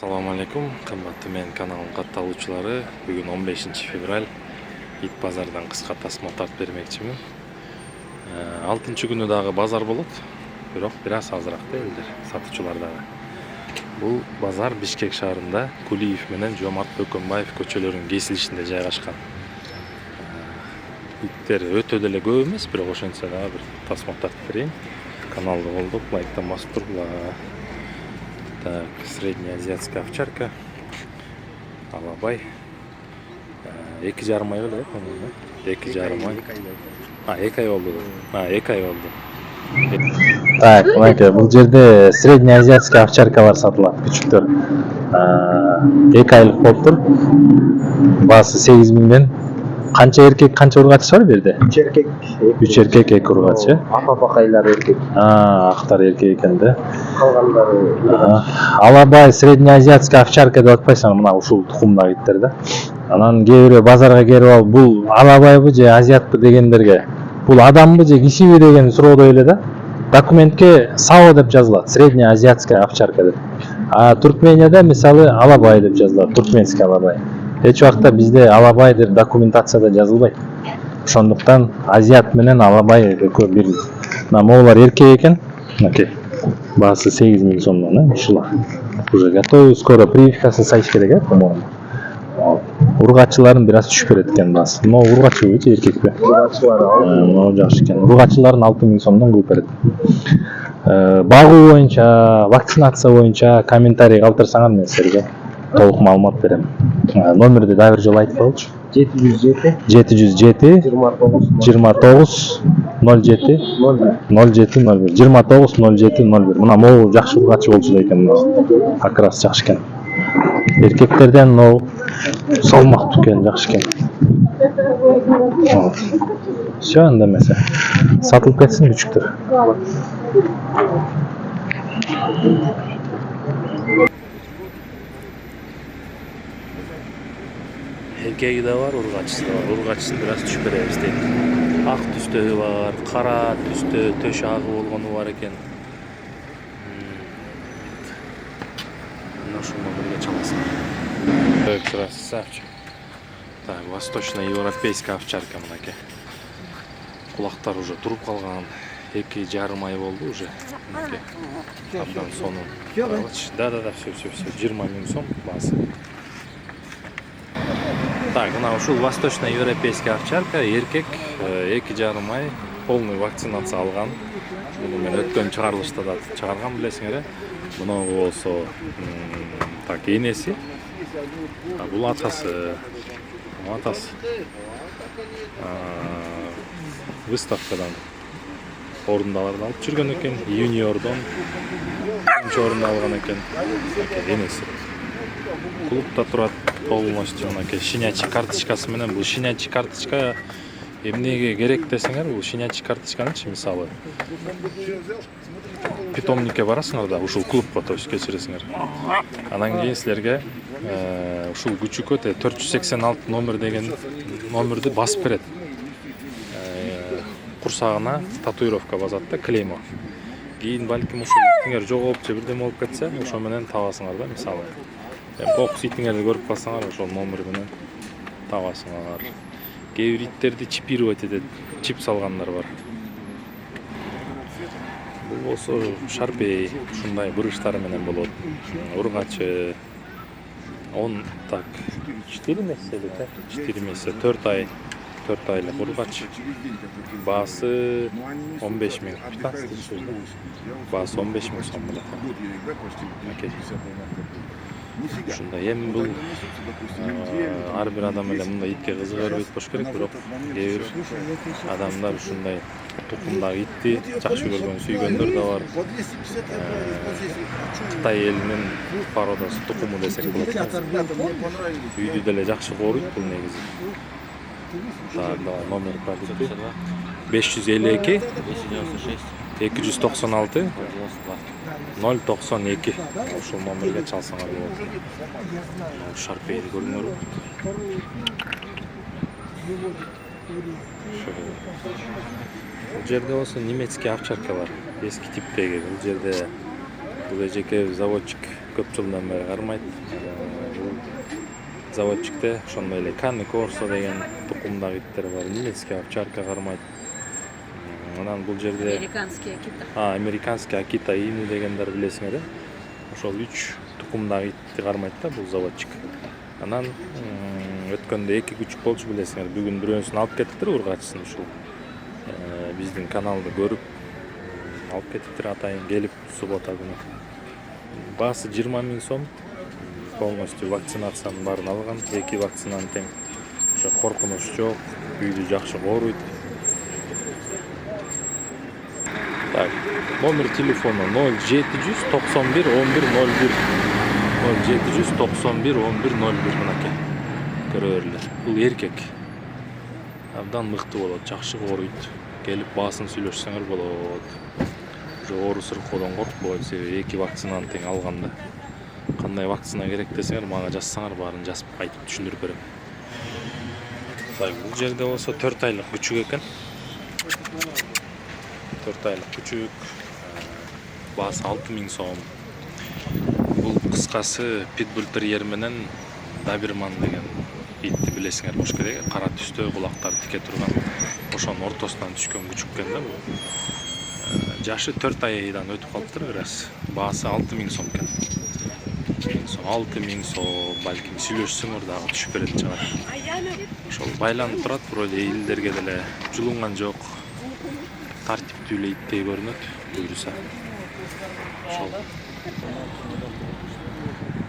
Assalamu alaikum, qimmatli men kanalım kattaloqchilari. Bugun 15 fevral ит базардан кыска тасма тартып бермекчимин. 6-күнү дагы базар болот, бирок бир аз азыраак да элдер, сатуучулар дагы. Бул базар Бишкек шаарында Кулиев менен Жомарт Бөкөнбаев көчөлөрүнүн кесилишинде жайгашкан. Иттер өтө деле көп эмес, бирок ошентсе дагы бир тасма тартып берейин. Каналды колдоп, лайктан басып тургула. Так, среднеазиатская овчарка, алабай, 2,5 ай эле, по-моему, 2,5 ай. 2 ай болду. 2 ай болду. Так, мынакей, бул жерде среднеазиатская овчаркалар сатылат, күчүктөр. 2 айлык болуптур. Баасы 8 миңден. Канча эркек, канча ургач бар бу жерде? 3 эркек. 3 эркек, 2 ургач, э? Апа-бакайлар эркек. Актар эркек экен да. Калгандары. Алабай среднеазиатская овчарка деп атпайсың, мына ушул тукумдагы иттер да. Анан кээ бирөө базарга келип алып, бул алабайбы же азиатпы дегендерге, бул адамбы же кишиби деген суроодой эле да. Документке САО деп жазылат, среднеазиатская овчарка деп. Туркменияда мисалы алабай деп жазылат, туркменский алабай. Эч убакта бизде алабай деп документацияда жазылбайт. Ошондуктан азиат менен алабай экөө бир. Могулар эркек экен. Мынакей. Баасы 8 миң сомдон, ушулар. Уже готовы, скоро прививкасын сайыш керек, по-моему. Ургачыларын бир аз түшүп берет экен баасы. Но ургачыбы же эркекпи? Ургачылар жакшы экен. Ургачыларын 6 миң сомдон кылып берет. Багуу боюнча, вакцинация боюнча комментарий калтырсаңар мен силерге толук маалымат берем. Номерди дагы бир жолу айтып коелучу. 707 707 29 07 07 29 07 01. Мына могу жакшы ургачы болчу экен. Акрас жакшы экен. Эркектерден могу салмактуу экен, жакшы экен. Всё, анда эмесе. Сатылып кетсин күчүктөр. Эркеги да бар, ургачысы да бар. Ургачысын бир аз түшүп беребиз дейт. Ак түстөгү бар, кара түстө төш агы болгону бар экен. Ошондо бирге чаласың. Красавчик. Так, восточноевропейская овчарка мынакей. Кулактар уже туруп калган. 2,5 ай болду уже. Мынакей. Абдан сонун. Да, все. 20 миң сом баасы. Так, мына ушул восточноевропейская овчарка, эркек, 2,5 ай, полный вакцинация алган. Муну мен өткөн чыгарылышта да чыгарган билесиңер. Мунугу болсо так, энеси. Бул атасы. Выставкадан орундаларды алып жүргөн экен, юниордон орун алган экен. Энеси. Клубда турат полностью, щенячий карточкасы менен. Бул щенячий карточка эмнеге керек десеңер, бул щенячий карточканычы мисалы питомникке барасыңар да, ушул клубка, то есть кечиресиңер. Анан кийин силерге ушул күчүккө 486 номер деген номерди басып берет. Курсагына татуировка базат да, клеймо. Кийин балким ушул иттиңер жоголуп же бирдеме болуп кетсе, ошо менен табасыңар да, мисалы. Кокус итиңерди көрүп калсаңар, ошол номер менен табасыңар. Кээ бир иттерди чипировать этет, чип салгандар бар. Бул болсо шарпей, ушундай бурыштары менен болот. Ургачы 10 так 4 месяц эле, 4 месяц, 4 ай. 4 айлык ургач. Баасы 15 миң. Баасы 15 миң сом болот. Ушундай эми бул ар бир адам эле мындай итке кызыга бербейт болуш керек, бирок кээ бир адамдар ушундай тукумдагы итти жакшы көргөн, сүйгөндөр да бар. Кытай элинин породасы тукуму десек болот. Үйдү деле жакшы кооруйт бул негизи. Так, давай номер продукты. 552 296 092. Ошол номерге чалсаңар болот. Шарпейди көрүңөрбү? Бул жерде болсо немецкий овчаркалар, эски типтеги. Бул жерде бул эжеке заводчик көп жылдан бeri кармайт. Бул заводчикте ошондой эле Канны Корсо деген тукумдагы иттер бар. Немецкий овчарка кармайт. Анан бул жерде Американский Акита. Американский Акита Ину дегендер билесиңер, ошол 3 тукумдагы итти кармайт да бул заводчик. Анан өткөндө 2 күчүк болчу билесиңер. Бүгүн бирөөсүн алып кетиптир, ургачысын ушул. Биздин каналды көрүп алып кетиптир атайын келип суббота күнү. Баасы 20 000 сом. Полностью вакцинациянын баарын алган. 2 вакцинаны тең. Ошо коркунуч жок, үйдү жакшы кооруйт. Так, номер телефона 0791 1101. 0791 1101 мынакей. Көрөрлөр. Бул эркек. Абдан мыкты болот, жакшы кооруйт. Келип баасын сүйлөшсөңөр болот. Уже оору сыркоодон коркпогойт, себеби 2 вакцинаны тең алганда. Кандай вакцина керек десеңер, мага жазсаңар баарын жазып айтып түшүндүрүп берем. Так, бул жерде болсо 4 айлык күчүк экен. 4 айлык күчүк. Баасы 6 000 сом. Бул кыскасы питбуль терьер менен Доберман деген итти билесиңер болуш керек. Кара түстө, кулактары тике турган. Ошонун ортосунан түшкөн күчүк экен да бул. Жашы 4 айдан өтүп калыптыр бир аз. Баасы 6 000 сом экен. 6 000 сом, балким сүйлөшсөңөр дагы түшүп берет чыгар. Ошол байланып турат, вроде элдерге деле жулунган жок. Тартиптүү эле иттей көрүнөт, буюрса. Ошол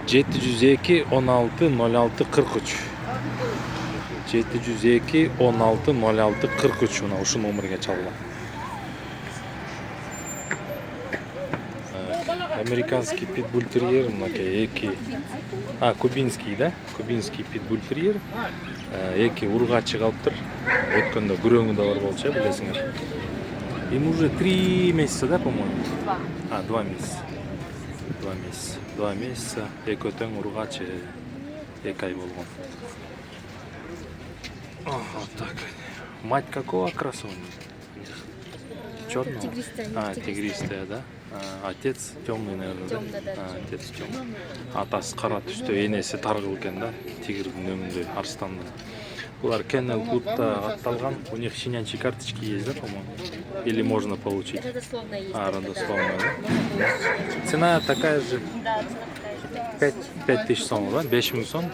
702 16 06 43. 702 16 06 43 мына ушул номерге чалган. Американский питбуль терьер, мынакей 2. Кубинский, да? Кубинский питбуль терьер. 2 ургачы калыптыр. Өткөндө күрөңү да бар болчу, билесиңер. Им уже 3 месяца, да, по-моему? 2 месяца. 2 месяца. Экөтөң ургачы 2 ай болгон. Вот так. Мать какого окраса у них? Черного? Тигристая. Тигристая, да? Отец темный, наверное, да? Темный, да. Отец темный. Атасы кара түстө, энеси таргыл экен да? Тигрдин өңүндөй, арстандын. Булар Kennel Club'та атталган. У них щенячьи карточки есть, да, по-моему? Или можно получить? Родословная есть. Родословная, да? Можно получить. Цена такая же. Да, цена такая же. 5 тысяч сом, да? 5 000 сом.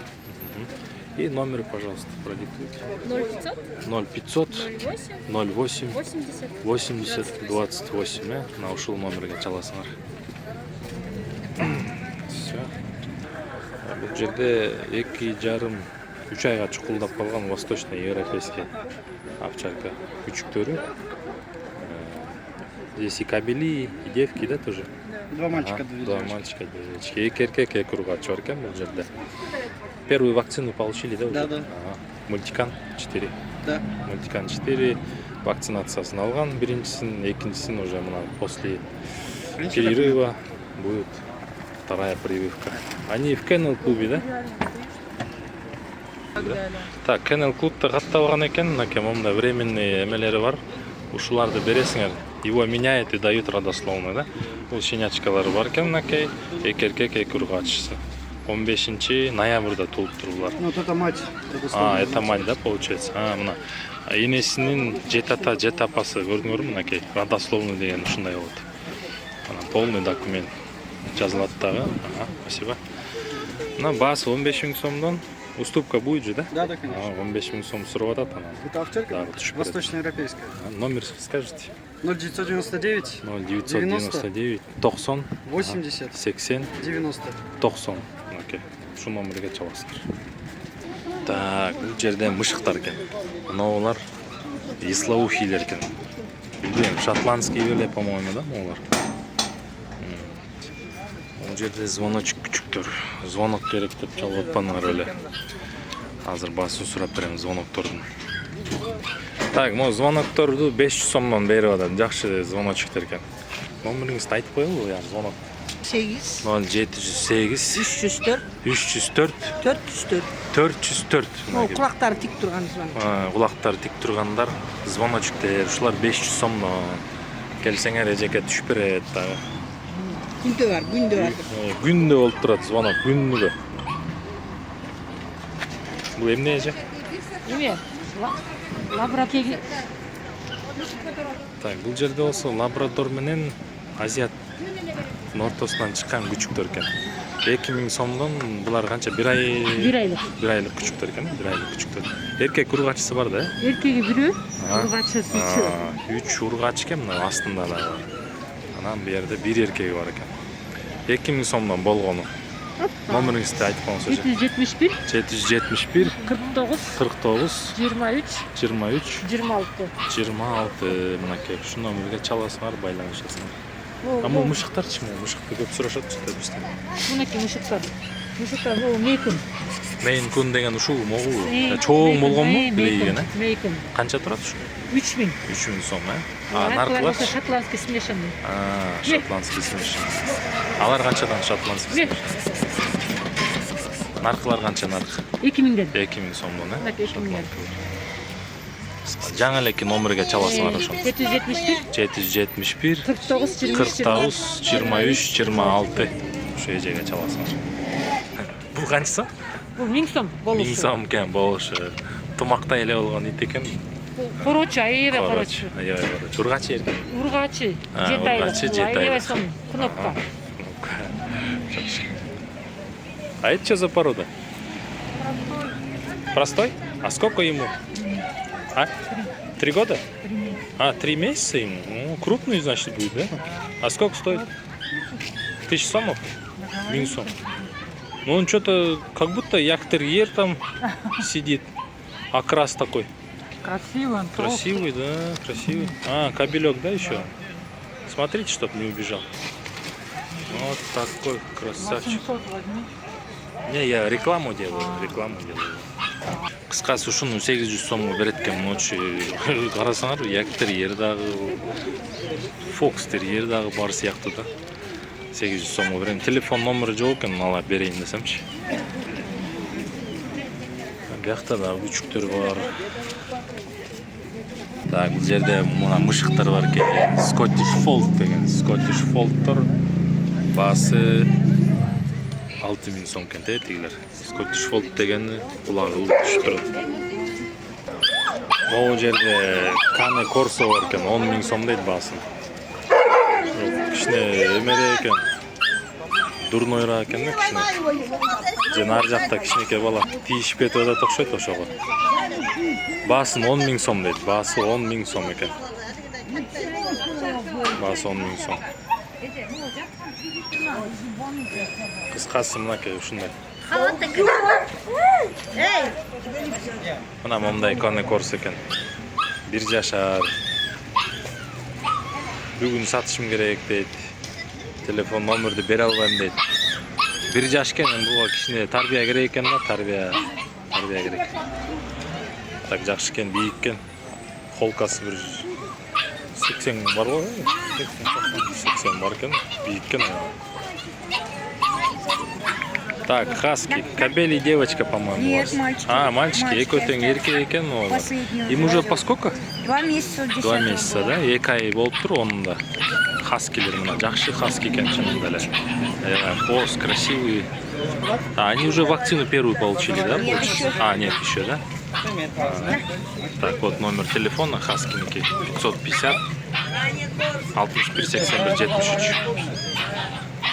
И номер, пожалуйста, продиктуйте. 0500 0500 08 80 80 28. На ушул номерге чаласыңар. Все. Бул жерде 2,5-3 айга чукулдап калган восточный европейский овчарка күчүктөрү. Здесь и кабели, и девки, да, тоже? Два мальчика, Два мальчика, две девочки. И эркек, и ургач бар экен бул жерде. Первую вакцину получили, да? Да, да. Ага. Мультикан 4. Да. Мультикан 4. Вакцинациясын алган биринчисин, экинчисин уже мына после перерыва будет вторая прививка. Они в Kennel клубе, да? Так, Kennel клубта катталган экен, мынакей момунда временный эмелери бар. Ушуларды бересиңер. Его меняет и дают родословно, да? Бул щенячкалары бар экен, мынакей. Эки эркек, эки ургачысы. 15 ноябрда туулуптур булар. Ну, вот это мать. Это мать, да, получается? Мына. Энесинин жетата, жетапасы көрдүңөрбү, мынакей. Родословный деген ушундай болот. Анан полный документ жазылат дагы. Спасибо. Мына баасы 15 000 сомдон. Уступка будет же, да? Да, да, конечно. 15 000 сом сурап атат анан. Это овчарка? Да, вот Восточноевропейская. Номер скажете? 0999 0999 90 80 80 90. 90. Окей. Шу номерге чаласыздар. Так, бул жерде мышыктар экен. Мыналар ислаухилер экен. Билбейм, шотландский беле, по-моему, да, мыналар. Бул жерде звоночек күчүктөр. Звонок керек деп чалып атпаңар эле. Азыр басын сурап берем звоноктордун. Так, mo звонокторду 500 сомдон берип атат. Жакшы звоночектер экен. Номериңизди айтып коелу, я звонок. 8 0708 304 304 404. 404. О, кулактары тик турган звонок. Кулактары тик тургандар звоночектер. Ушулар 500 сомдон. Келсеңер эжеке түшүп берет дагы. Günde var, günde var. Күндө болуп турат звонок, күнүгө. Бул эмне эже? Неме? Лабракеги. Так, бул жерде болсо лабрадор менен азиаттын ортосунан чыккан күчүктөр экен. 2000 сомдон булар канча? 1 ай. 1 айлык. 1 айлык күчүктөр экен, 1 айлык күчүктөр. Эркек ургачысы бар да? Эркеги бирөө, ургачысы 3 ургач экен мына астында да. Анан бу жерде 1 эркеги бар экен. 2000 сомдон болгону. Номериңизди айтып коңуз эже. 771 771 49 49 23 23 26. 26 мынакей ушу номерге чаласыңар, байланышасыңар. А бул мышыктарчы, мышыкты көп сурашат бизде. Мынакей мышыктар. Мышыктар бул мейкун. Мейн кун деген ушул могу чоң болгонму билейген, э? Мейкун. Канча турат ушу? 3000. 3000 сом, э? Наркылар шотландский смешанный. Шотландский смешанный. Алар канчадан шотландский смешанный? Наркылар канча наркы? 2000ден. 2000 сомдон, э? 2000ден. Жаңы элеки номерге чаласыңар ошо. 771 771 49 23 49 23 26 ошо эжеге чаласыңар. Бул канчасы? Бул 1000 сом болушу. 1000 сом экен болушу. Тумактай эле болгон ит экен. Короче, аябай короче. Аябай короче. Ургачы эркек. Ургачы 7 айлык. Ургачы 7 айлык. Аябай сом. Кнопка. А это что за порода? Простой? А сколько ему? А? 3 года? 3 месяца ему? Ну, крупный, значит, будет, да? А сколько стоит? 1000 сомов? 1000 сом. Ну, он что-то, как будто як-терьер там сидит. Окрас такой. Красиво. Красивый, да, красивый. Кобелек, да, еще? Смотрите, чтоб не убежал. Вот такой красавчик. 800 возьми. Не, я рекламу делаю, Кыскасы ушуну 800 сомго берет экен ночи. Карасаңар, як-терьер дагы, фокс терьер дагы бар сыяктуу да. 800 сомго берем. Телефон номери жок экен, ала берейин десемчи. Биякта да күчүктөр бар. Так, бул жерде мына мышыктар бар экен. Scottish Fold деген. Scottish Fold'тор баасы 6000 сом экен тегилер. Scottish Fold деген кулагы түшүп турат. Могу жерде Cane Corso бар экен, 10000 сом дейт баасын. Кичине эмере экен. Дурнойра экен да кичине. Жана ар жакта кичинекей бала тийишип кетип атат окшойт ошого. Баасын 10000 сом дейт. Баасы 10000 сом экен. Баасы 10000 сом. Кыскасы мынакей ушундай. Мына момундай Cane Corso экен. 1 жашар. Бүгүн сатышым керек дейт. Телефон номерди бере албайм дейт. 1 жаш экен, буга кичине тарбия керек экен да, тарбия керек. Так жакшы экен, бийик экен. Холкасы бир 80 бар го? 80 бар экен, бийик экен. Так, хаски. Кобель и девочка, по-моему. Нет, мальчики. Мальчики. Экотен еркек екен. Последний. Им уже по сколько? 2 месяца. 2 месяца, да? 2 ай болуп тур онун да. Хаскилер мына жакшы хаски экен чынында эле. Хвост красивый. Они уже вакцину первую получили, да? Нет, еще. Нет, еще, да? Так, вот номер телефона хаскиники 550 61 81 73.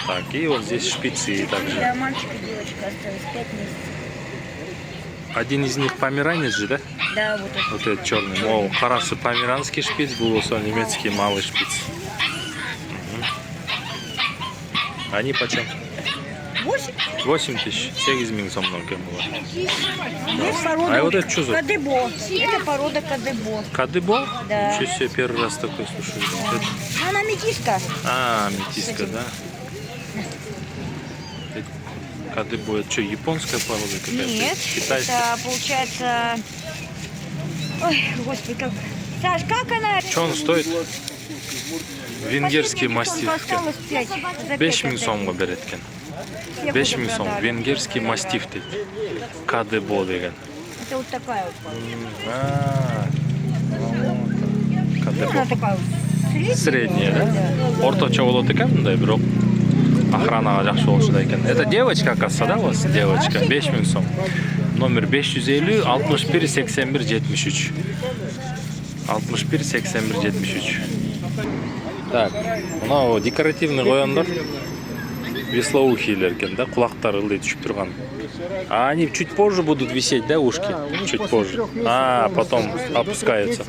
Так, и вот здесь шпицы также. Да, мальчик и девочка осталось 5 месяцев. Один из них померанец же, да? Да, вот это. Вот этот черный. О, карасы померанский шпиц, был немецкий малый шпиц. Они почем? 8000. 8000 сомдон кем было. Есть порода. А вот это что за? Кадебо. Это порода кадебо. Кадебо? Да. Ничего себе, первый раз такой слушаю. Она метиска. Метиска, да? Кадебо, это что, японская порода какая-то? Нет, Китайская? это получается... Ой, господи, как... Саш, как она? Что он стоит? Венгерский мастиф. Осталось 5. 5000 сомго берет экен. 5000 сом. Венгерский мастиф дейт. Кадебо деген. Это вот такая вот. Кадебо. Она такая вот средняя. Средняя, да? Орточо болот экен мындай, бирок охранага жакшы болчу экен. Это девочка, оказывается, да, у вас? Девочка. 5000 сом. Номер 550 61 81 73. 61 81 73. Так, мынау декоративный коёндар. Веслоухийлер экен да, кулактары ылдый түшүп турган. А они чуть позже будут висеть, да, ушки? Чуть позже. А, потом опускаются.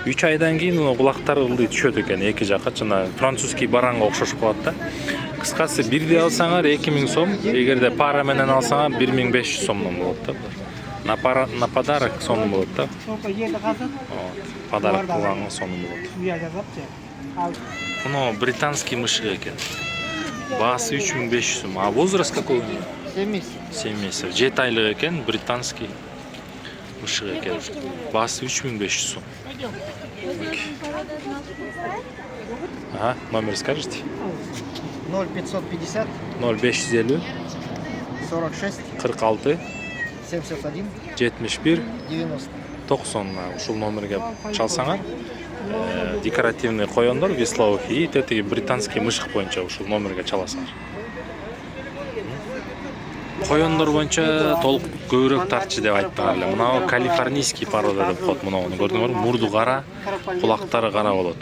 3 айдан кийин кулактары ылдый түшөт экен, эки жакка жана французский баранга окшошуп калат да. Кыскасы бирди алсаңар 2000 сом, эгерде пара менен алсаңар 1500 сомдон болот да. На подарок сом болот да. Подарок кылганга сом болот. Мына британский мышык экен. Баасы 3500 сом. А возраст какой у него? 7 месяцев. 7 айлык экен, британский мышык экен. Баасы 3500 сом. Ага, номер скажете? 0550 0550 46 46 71 71 90. 90. Ушул номерге чалсаңар, декоративный коёндар, веслоухий, тетиги британский мышык боюнча ушул номерге чаласыңар. Коёндар боюнча толук көбүрөөк тартчы деп айттыңар эле. Мына калифорнийский порода деп коет. Муну көрдүңөрбү? Мурду кара, кулактары кара болот.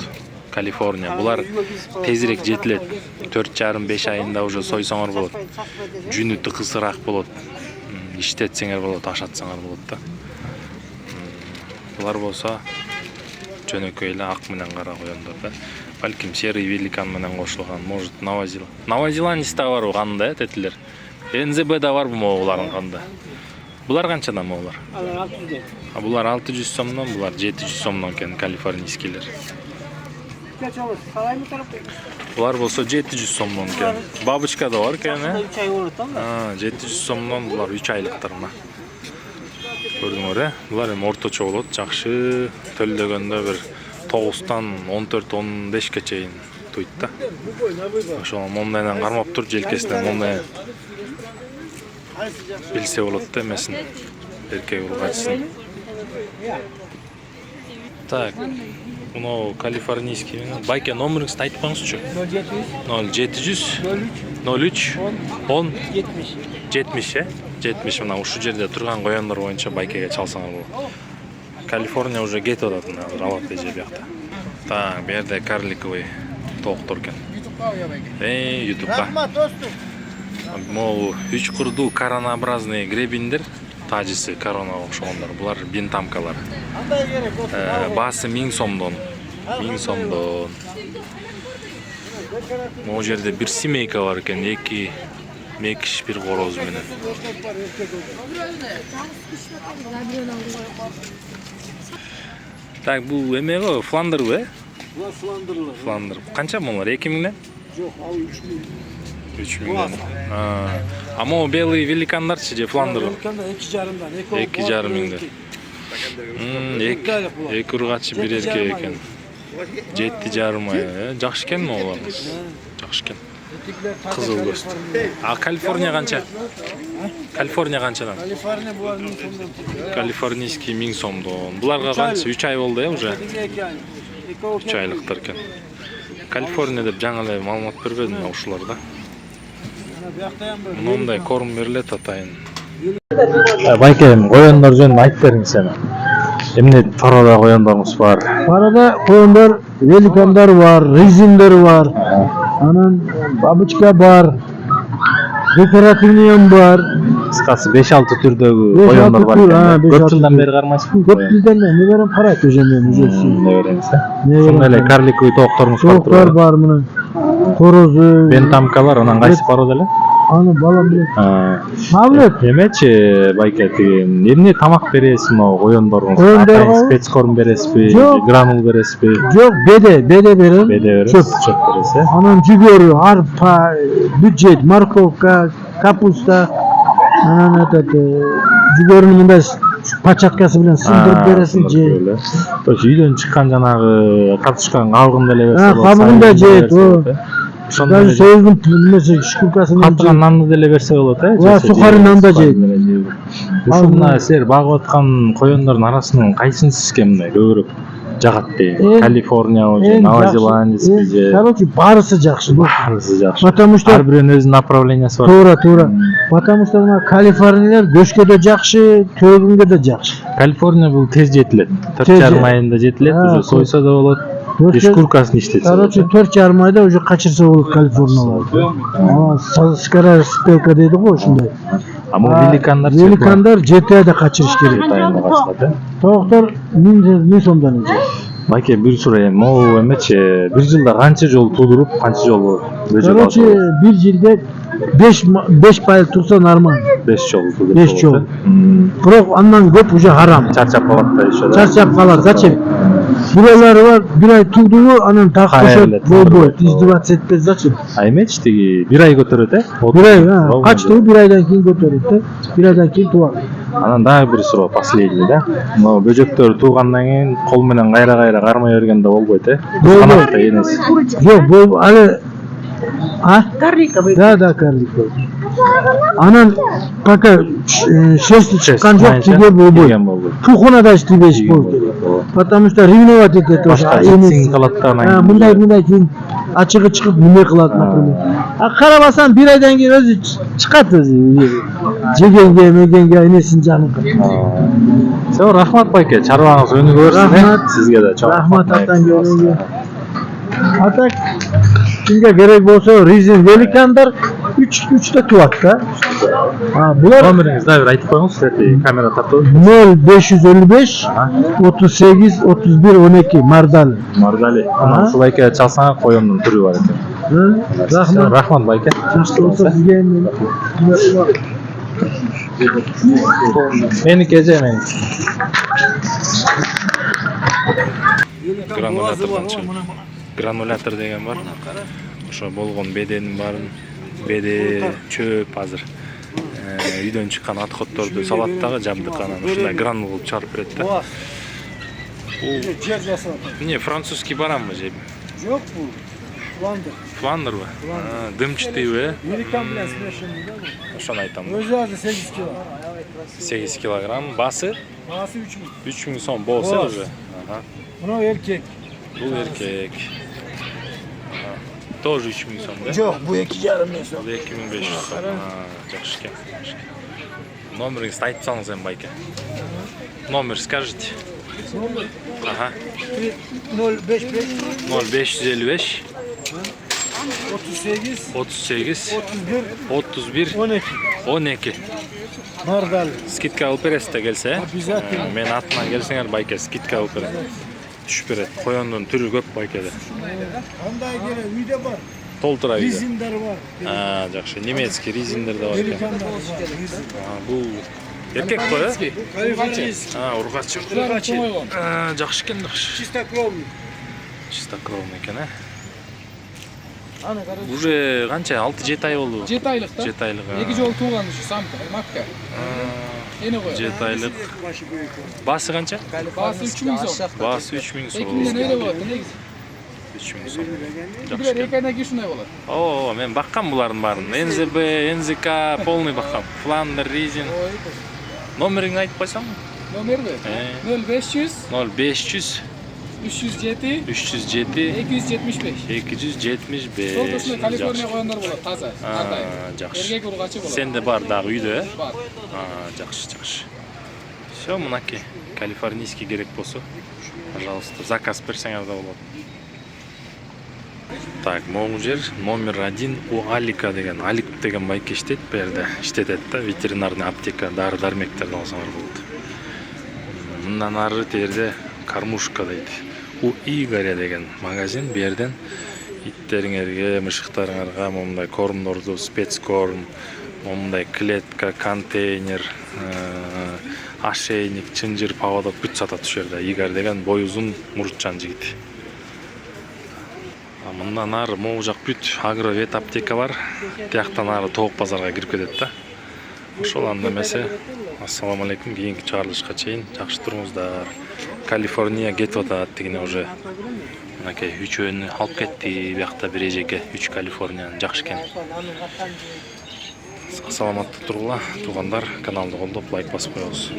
Калифорния. Булар тезирээк жетилет. 4,5-5 айында уже сойсоңор болот. Жүнү тыкысыраак болот. Иштетсеңер болот, ашатсаңар болот да. Булар болсо жөнөкөй эле ак менен кара коёндар да. Балким серый великан менен кошулган, может Новозеландияда барбы кандай тетилер? НЗБ-да барбы булардын кандай? Булар канчадан булар? Алар 600. А булар 600 сомдон, булар 700 сомдон экен, калифорнийскийлер. Булар болсо 700 сомдон экен. Бабочка да бар экен, 3 ай болот да. 700 сомдон булар 3 айлыктар мына. Көрдүңөр, булар эми орточо болот, жакшы төлдөгөндө бир 9-тан 14-15 чейин туйт да. Ошол мондайдан кармап тур, желкесинен мондай билсе болот да эмесин. Эркек ургачысын. Так, мына калифорнийский. Байке номериңизди айтып коюңузчу. 0700 03 10 70, 70 мына ушул жерде турган коёндар боюнча байкеге чалсаңар болот. Калифорния уже кетип атат мына алат эже биякта. Так, бу жерде карликовый токтор экен. Ютубка. Рахмат, достум. Могу 3 курдуу коронообразный гребиндер, тажысы коронага окшогондор. Булар бентамкалар. Андай керек, достум. Баасы 1000 сомдон. 1000 сомдон. Могу жерде бир семейка бар экен, 2 мекиш бир короз менен. Так, бул эме го, фландербы, Фландырлы. Фландер. Канча молар? 2000ден? Жок, ал 3000. 3000ден. А могу белый великандарчы же фландер? 2,5-дан, 2,5 миңден. Эки ургачы бир эркек экен. 7,5 ай. Жакшы экен могулар. Жакшы экен. Кызыл көз. А Калифорния канча? Калифорния канчадан? Калифорния булар 1000 сомдон. Калифорнийский 1000 сомдон. Буларга канча? 3 ай болду я уже. 3 айлыктар экен. Калифорния деп жаңы эле маалымат бербедим ушуларда. Мындай корм берилет атайын. Байкем, коёндар жөнүндө айтып бериңиз эми. Эмне парада коёндарыңыз бар? Parada koyunlar, velikanlar var, rezinler var, anan babuçka var, dekorativniyan var. Кыскасы 5-6 түрдөгү коёндар бар экен. Көп жылдан бери кармайсызбы? Көп bizden ne veren para köşenden ücretsiz. Ne veremiz да? Ne veremiz? Ошондой эле карликовый тоокторуңуз бар Soğuklar турбу? var mı? Torozu. Бентамкалар, анан кайсы порода эле? Anı balam bile. Mavlet. Эмечи байке тиги эмне тамак бересиз могу коёндарыңызга? Коёндарга? Атайын спецкорм бересизби? Жок. Гранул бересизби? Yok bede verin. Беде бересиз? Çöp. Чөп бересиз? Anam cigörü, arpa, bücet, markovka, kapusta. Anan cigörünün munda paçatkası bilen sındırıp veresin je. Ошо үйдөн чыккан жанагы картошканын кабыгын деле берсе болот. Кабыгын да жейт, о. Ошондой Даже эле союздун немesi шкуркасын калтырган нанды деле берсе болот, э? Ва, сухари нан да жейт. Ушул мына силер багып аткан коёндордун арасынан кайсын сизге мындай көбүрөөк жагат дейм. Калифорния же, Новая Зеландия же. Короче, барысы жакшы. Баарысы жакшы. Потому что Ар биринин өзүнүн направлениясы бар. туура. Потому что мына Калифорниялар көчкө да жакшы, төгүнгө да жакшы. Калифорния бул тез жетилет. Тез 4,5 айында жетилет. Уже сойса да болот. Шкуркасын иштетсе. Короче, 4,5 айда уже качырса болот Калифорнияларды. Скорая спелка дейди го ушундай. А могу великандар Великандар 7 айда качырыш керек. айында качылат, э? Токтор 1000 сомдон эже. Байке бир сурайын, могу эмечи, бир жылда канча жол туудуруп, канча жол бөжөк Короче, бир жылда 5 пайыл турса нормально. 5 жол туудуруп. 5 жол. Бирок андан көп уже харам. Чарчап калат да еще. Чарчап калат. Зачем? Бирөөлөрү бар, бир ай турдубу, анан так кошот, болбойт. Издеваться этпес, зачем? А эмечи тиги бир ай көтөрөт, э? Бир ай, качтыбы бир айдан кийин көтөрөт, да. Бир айдан кийин тууат. Анан дагы бир суроо, последний, да? Но бөжөктөр туугандан кийин кол менен кайра кармай бергенде болбойт, э? Болбойт. Канатта энеси. Жок, аны Карлика будет. Да, карлика. Анан пока шерсти чыккан жок, тиге болбойт. Чукуна да иштебеш болот керек. Потому что ревновать этет Башка жетсин калат да анан. Мындай кийин ачыгы чыгып неме кылат, например. А карабасаң бир айдан кийин өзү чыкат өзү. Жегенге, мегенге энесин жанын кылат. Все, рахмат байке, чарбаңыз өнүгө берсин, э? Рахмат. Сизге да чоң Рахмат атаң. А так кимге керек болсо Ризин великандар 3 туат да. Булар Номериңизди дагы бир айтып коюңуз, камера тартып. 0555 38 31 12 Мардали. Мардали. Ушул байке чалсаңар коюмдун түрү бар экен. Рахмат. Рахмат байке. Жакшы болсо сизге Меники эже меники. Гранулятор деген бар. Ошо болгон беденин баарын, беде, чөп азыр. Үйдөн чыккан отходдорду салат дагы жабдык анан ушундай гранул кылып чыгарып берет да. Жер жасап. Не, французский баранбы же? Жок бул. Фландер. Фландербы? Дымчатыйбы? Американ менен смешанный да бул. Ошону айтам. Өзү азыр 8 кило. 8 килограмм. Басы? Баасы 3000. 3000 сом болсо уже. Мына эркек. Бул эркек. Тоже 3000 сом, да? Жок, бу 2,5 сом. Бул 2500 сом. Жакшы экен. Номериңизди айтып салыңыз эми байке. Номер скажите. Ага. 055 0555 38 38 31 31 12. 12. Мардали. Скидка алып бересиз да келсе, э? Обязательно. Мен атынан келсеңер байке скидка алып берет. Түшүп берет. Коёндун түрү көп байкеде. Кандай керек, үйдө бар. Толтура үйдө. Ризиндер бар. Жакшы. Немецкий ризиндер да бар экен. Американдар бар. Ризин. Бул эркек го, э? Калифорнийский. Ургачы. Жакшы экен да. Чистокровный. Чистокровный экен, э? Уже канча 6-7 ай болду. 7 айлык да. 7 айлык. 2 жол тууган ушу самка, макка. Эне кой. 7 айлык. Басы канча? Баасы 3000 сом. Басы 3000 сом. 2000 öyle болот, негизи. 3000 сом. Бир 2 айдан кийин ушундай болот. О, мен баккам булардын баарын. НЗБ, НЗК полный баккам. Фландер, Ризин. Номериңди айтып койсоң? Номерби? 0500 0500 307 307 275. 275. Солтосунда Калифорния кояндар болот, таза. Андай. Жакшы. Эркек ургачы болот. Сенде бар дагы үйдө, э? Бар. Жакшы. Всё, мынакей. Калифорнийский керек болсо, пожалуйста, заказ берсеңер да болот. Так, могу жер номер 1 у Алика деген. Алик деген байке иштейт бу жерде. Иштетет да, ветеринарный аптека, дары-дармектерди алсаңар болот. Мындан ары терде кормушка дейт. У Игоря деген магазин, бу жерден иттериңерге, мышыктарыңарга момундай кормдорду, спецкорм, момундай клетка, контейнер, ошейник, чынжыр, поводок бүт сатат ушул жерде. Игорь деген бой узун, мурутчан жигит. Мындан ары могу жак бүт агровет аптека бар. Тияктан ары тоок базарга кирип кетет да. Ошол анда эмесе. Ассаламу алейкум, кийинки чыгарылышка чейин жакшы туруңуздар. Калифорния кетип атат дегене уже. Мынакей үчөөнү алып кетти, биякта бир эжеке 3 Калифорнияны жакшы экен. Саламатта тургула, туугандар, каналды колдоп лайк басып коюңуз.